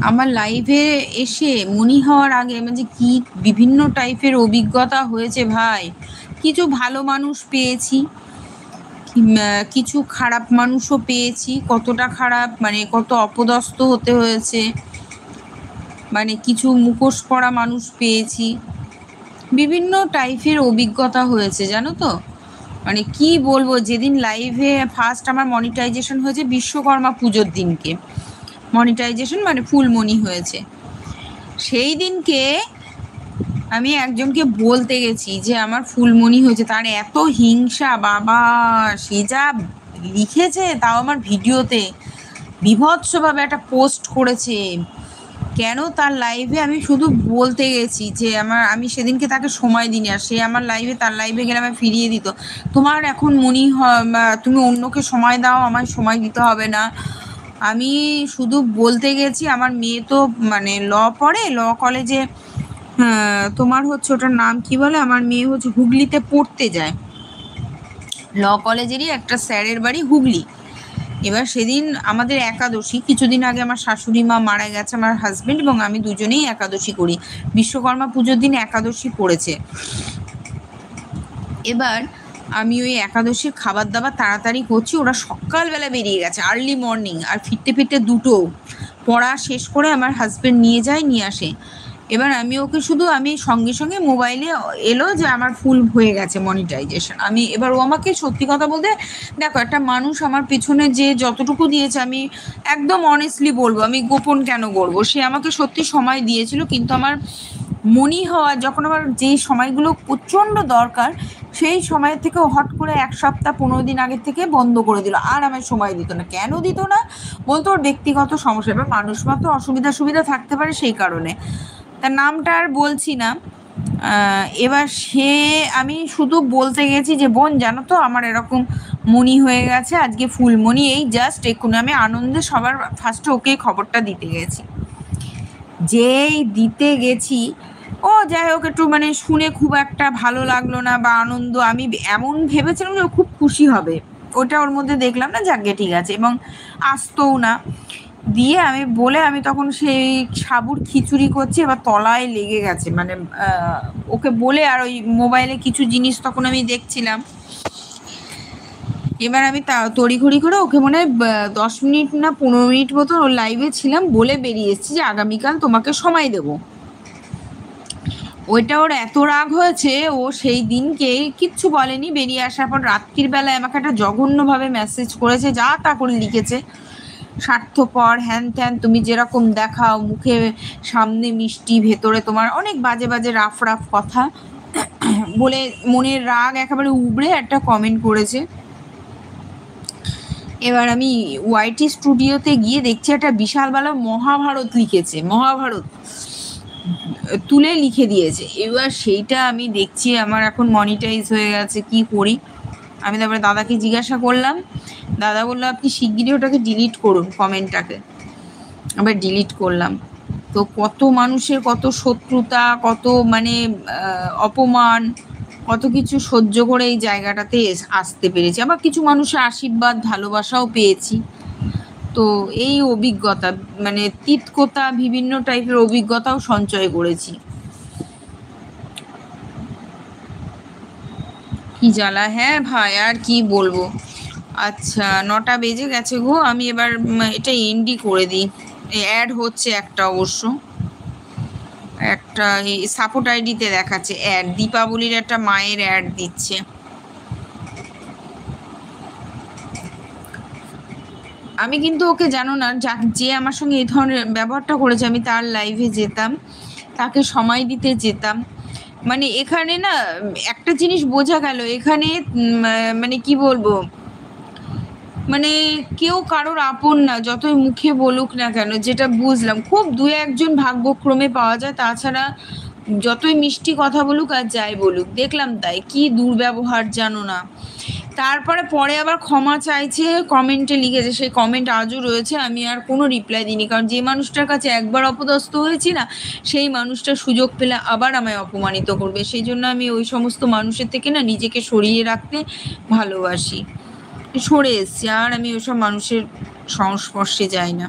আমার লাইভে এসে মনি হওয়ার আগে মানে কি বিভিন্ন টাইপের অভিজ্ঞতা হয়েছে ভাই। কিছু ভালো মানুষ পেয়েছি, কিছু খারাপ মানুষও পেয়েছি। কতটা খারাপ মানে কত অপদস্থ হতে হয়েছে, মানে কিছু মুখোশ পরা মানুষ পেয়েছি। বিভিন্ন টাইপের অভিজ্ঞতা হয়েছে জানো তো। মানে কি বলবো, যেদিন লাইভে ফার্স্ট আমার মনিটাইজেশন হয়েছে বিশ্বকর্মা পুজোর দিনকে, মনিটাইজেশন মানে ফুল মনি হয়েছে সেই দিনকে আমি একজনকে বলতে গেছি যে আমার ফুলমণি হয়েছে, তার এত হিংসা বাবা, সে যা লিখেছে, তাও আমার ভিডিওতে বীভৎসভাবে একটা পোস্ট করেছে। কেন তার লাইভে আমি শুধু বলতে গেছি যে আমি সেদিনকে তাকে সময় দিইনি, আর সে আমার লাইভে, তার লাইভে গেলে আমায় ফিরিয়ে দিত। তোমার এখন মনি তুমি অন্যকে সময় দাও, আমায় সময় দিতে হবে না। আমি শুধু বলতে গেছি, আমার মেয়ে তো মানে ল পড়ে, ল কলেজে, তোমার হচ্ছে ওটার নাম কি বলে, আমার মেয়ে হচ্ছে হুগলিতে পড়তে যায়, ল কলেজেরই একটা স্যারের বাড়ি হুগলি। এবার সেদিন আমাদের একাদশী, কিছুদিন আগে আমার শাশুড়ি মা মারা গেছে, আমার হাজবেন্ড এবং আমি দুজনেই একাদশী করি। বিশ্বকর্মা পুজোর দিন একাদশী পড়েছে। এবার আমি ওই একাদশীর খাবার দাবার তাড়াতাড়ি করছি, ওরা সকালবেলা বেরিয়ে গেছে, আর্লি মর্নিং, আর ফিরতে ফিরতে দুটো। পড়া শেষ করে আমার হাজবেন্ড নিয়ে যায়, নিয়ে আসে। এবার আমি ওকে শুধু, আমি সঙ্গে সঙ্গে মোবাইলে এলো যে আমার ফুল হয়ে গেছে মনিটাইজেশন। আমি এবার ও আমাকে সত্যি কথা বলতে, দেখো একটা মানুষ আমার পেছনে যে যতটুকু দিয়েছে, আমি একদম অনেস্টলি বলবো, আমি গোপন কেন করবো, সে আমাকে সত্যি সময় দিয়েছিল। কিন্তু আমার মনি হওয়ার, যখন আমার যেই সময়গুলো প্রচণ্ড দরকার, সেই সময় থেকে হট করে 1 সপ্তাহ 15 দিন আগের থেকে বন্ধ করে দিল, আর আমার সময় দিত না। কেন দিত না বলতো, ওর ব্যক্তিগত সমস্যা। এবার মানুষ মাত্র সুবিধা থাকতে পারে, সেই কারণে। তার নামটা আর বলছি না। এবার আমি শুধু বলতে গেছি যে বোন জানো তো আমার এরকম মনি হয়ে গেছে, আজকে ফুলমণি, এই জাস্ট এক্ষুনি আমি আনন্দে সবার ফার্স্টে ওকে খবরটা দিতে গেছি। যেই দিতে গেছি, ও যাই হোক একটু মানে শুনে খুব একটা ভালো লাগলো না বা আনন্দ, আমি এমন ভেবেছিলাম যে ও খুব খুশি হবে, ওটা ওর মধ্যে দেখলাম না, যাকে ঠিক আছে, এবং আসতোও না। দিয়ে আমি তখন সেই সাবুর খিচুড়ি করছি, এবার তলায় লেগে গেছে, মানে ওকে বলে, আর ওই মোবাইলে কিছু জিনিস তখন আমি দেখছিলাম। এবার আমি তড়িঘড়ি করে ওকে মনে হয় 10 মিনিট না 15 মিনিট মতো ওর লাইভে ছিলাম, বলে বেরিয়ে এসেছি যে আগামীকাল তোমাকে সময় দেবো। ওইটা ওর এত রাগ হয়েছে, ও সেই দিনকে কিচ্ছু বলেনি, বেরিয়ে আসার পর রাত্রির বেলায় আমাকে একটা জঘন্যভাবে মেসেজ করেছে, যা তা করে লিখেছে, স্বার্থপর, হ্যান ত্যান, তুমি যেরকম দেখাও, মুখে সামনে মিষ্টি, ভেতরে তোমার অনেক বাজে বাজে রাফ রাফ কথা বলে মনের রাগ একেবারে উবড়ে একটা কমেন্ট করেছে। এবার আমি ওয়াইটি স্টুডিওতে গিয়ে দেখছি একটা বিশাল বড় মহাভারত লিখেছে, মহাভারত তুলে লিখে দিয়েছে। এবার সেইটা আমি দেখছি, আমার এখন মনিটাইজ হয়ে গেছে, কি করি। আমি তারপরে দাদাকে জিজ্ঞাসা করলাম, দাদা বললো আপনি শিগগিরই ওটাকে ডিলিট করুন, কমেন্টটাকে। আবার ডিলিট করলাম। তো কত মানুষের কত শত্রুতা, কত মানে অপমান, কত কিছু সহ্য করে এই জায়গাটাতে আসতে পেরেছি। আবার কিছু মানুষের আশীর্বাদ, ভালোবাসাও পেয়েছি। তো এই অভিজ্ঞতা, মানে তিক্ততা, বিভিন্ন টাইপের অভিজ্ঞতাও সঞ্চয় করেছি। কি জ্বালা, হ্যাঁ ভাই, আর কি বলবো। আচ্ছা 9টা বেজে গেছে গো, আমি এবার এটা এন্ডই করে দিই। অ্যাড হচ্ছে একটা, অবশ্য একটা সাপোর্ট আইডিতে দেখাচ্ছে অ্যাড, দীপাবলির একটা মায়ের অ্যাড দিচ্ছে। আমি কিন্তু ওকে জানো না, যে আমার সঙ্গে এই ধরনের ব্যবহারটা করেছে, আমি তার লাইভে যেতাম, তাকে সময় দিতে যেতাম। মানে এখানে না একটা জিনিস বোঝা গেল, এখানে মানে কি বলবো, মানে কেউ কারোর আপন না, যতই মুখে বলুক না কেন। যেটা বুঝলাম, খুব 2-1 জন ভাগ্যক্রমে পাওয়া যায়, তাছাড়া যতই মিষ্টি কথা বলুক আর যাই বলুক, দেখলাম তাই কি দুর্ব্যবহার জানো না। তারপরে পরে আবার ক্ষমা চাইছে, কমেন্টে লিখেছে, সেই কমেন্ট আজও রয়েছে, আমি আর কোনো রিপ্লাই দিইনি, কারণ যে মানুষটার কাছে একবার অপদস্থ হয়েছি না, সেই মানুষটা সুযোগ পেলে আবার আমায় অপমানিত করবে। সেই জন্য আমি ওই সমস্ত মানুষের থেকে না নিজেকে সরিয়ে রাখতে ভালোবাসি, সরে এসছি, আর আমি ওইসব মানুষের সংস্পর্শে যাই না।